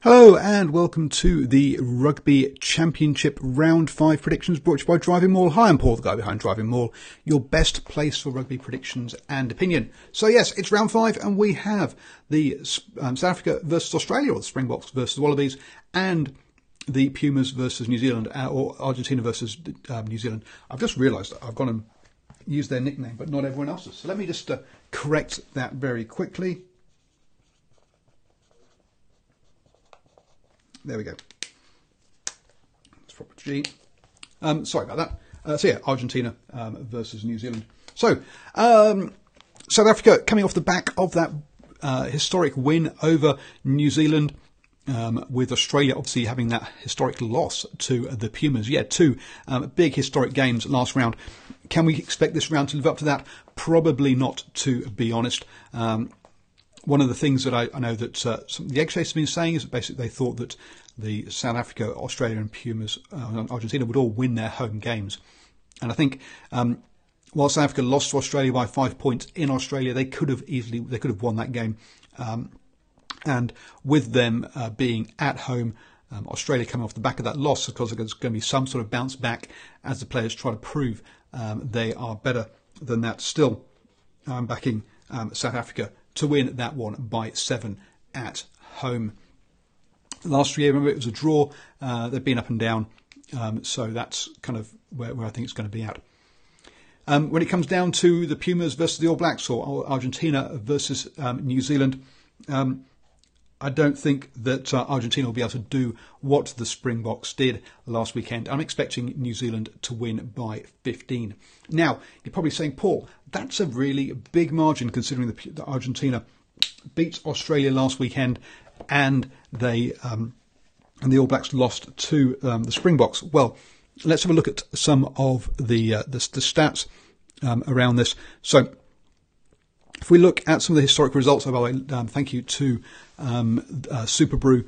Hello and welcome to the Rugby Championship Round 5 predictions brought to you by DrivingMaul. Hi, I'm Paul, the guy behind DrivingMaul, your best place for rugby predictions and opinion. So yes, it's Round 5 and we have the South Africa versus Australia, or the Springboks versus Wallabies, and the Pumas versus New Zealand, or Argentina versus New Zealand. I've just realised that I've gone and used their nickname, but not everyone else's. So let me just correct that very quickly. There we go. It's proper G. Sorry about that. So yeah, Argentina versus New Zealand. So South Africa coming off the back of that historic win over New Zealand, with Australia obviously having that historic loss to the Pumas. Yeah, two big historic games last round. Can we expect this round to live up to that? Probably not, to be honest. One of the things that I know that the X-Rays have been saying is that basically they thought that the South Africa, Australia and Pumas, Argentina would all win their home games. And I think while South Africa lost to Australia by 5 points in Australia, they could have won that game. And with them being at home, Australia coming off the back of that loss, because there's going to be some sort of bounce back as the players try to prove they are better than that. Still, I'm backing South Africa to win that one by 7 at home. Last year, remember, it was a draw. They've been up and down. So that's kind of where I think it's going to be at. When it comes down to the Pumas versus the All Blacks, or Argentina versus New Zealand, I don't think that Argentina will be able to do what the Springboks did last weekend. I'm expecting New Zealand to win by 15. Now, you're probably saying, Paul, that's a really big margin considering that Argentina beat Australia last weekend and the All Blacks lost to the Springboks. Well, let's have a look at some of the stats around this. So, if we look at some of the historic results, by the way, thank you to Super Brew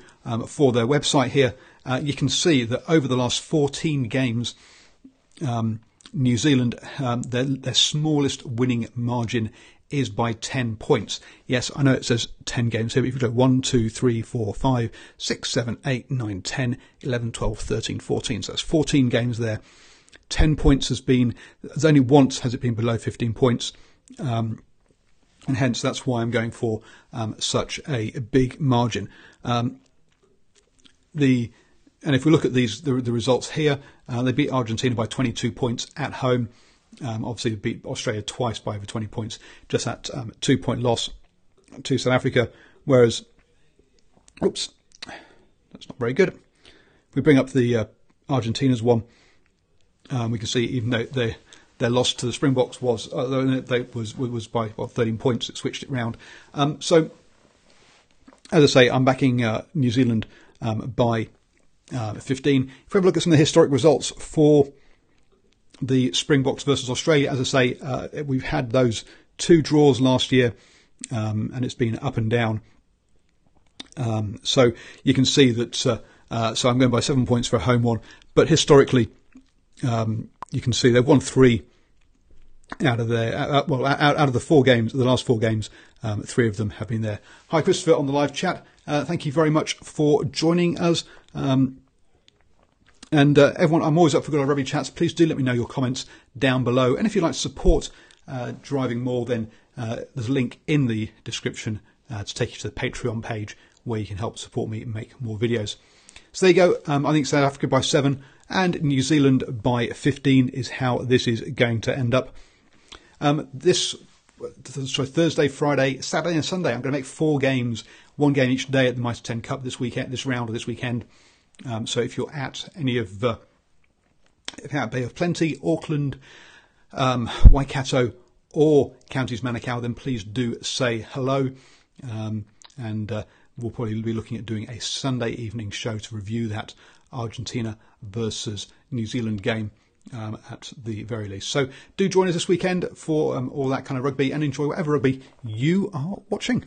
for their website here. You can see that over the last 14 games, New Zealand, their smallest winning margin is by 10 points. Yes, I know it says 10 games here, but if you go 1, 2, 3, 4, 5, 6, 7, 8, 9, 10, 11, 12, 13, 14. So that's 14 games there. 10 points there's only once has it been below 15 points. And hence that's why I'm going for such a big margin. And if we look at the results here, they beat Argentina by 22 points at home. Obviously, they beat Australia twice by over 20 points, just that 2-point loss to South Africa. Whereas, oops, that's not very good. If we bring up the Argentina's one, we can see even though their loss to the Springboks was by 13 points, it switched it round. So, as I say, I'm backing New Zealand by 15. If we have a look at some of the historic results for the Springboks versus Australia, as I say, we've had those 2 draws last year, and it's been up and down. So you can see that. So I'm going by 7 points for a home one, but historically, you can see they've won 3 out of their out of the 4 games, the last 4 games. 3 of them have been there. Hi, Christopher on the live chat. Thank you very much for joining us. And everyone, I'm always up for good old rugby chats. Please do let me know your comments down below. And if you'd like to support DrivingMaul, then there's a link in the description to take you to the Patreon page where you can help support me and make more videos. So there you go. I think South Africa by 7 and New Zealand by 15 is how this is going to end up. Thursday, Friday, Saturday and Sunday, I'm going to make 4 games, 1 game each day at the Mitre 10 Cup this weekend. So if you're at any of Bay of Plenty, Auckland, Waikato or Counties Manukau, then please do say hello. And we'll probably be looking at doing a Sunday evening show to review that Argentina versus New Zealand game at the very least. So do join us this weekend for all that kind of rugby and enjoy whatever rugby you are watching.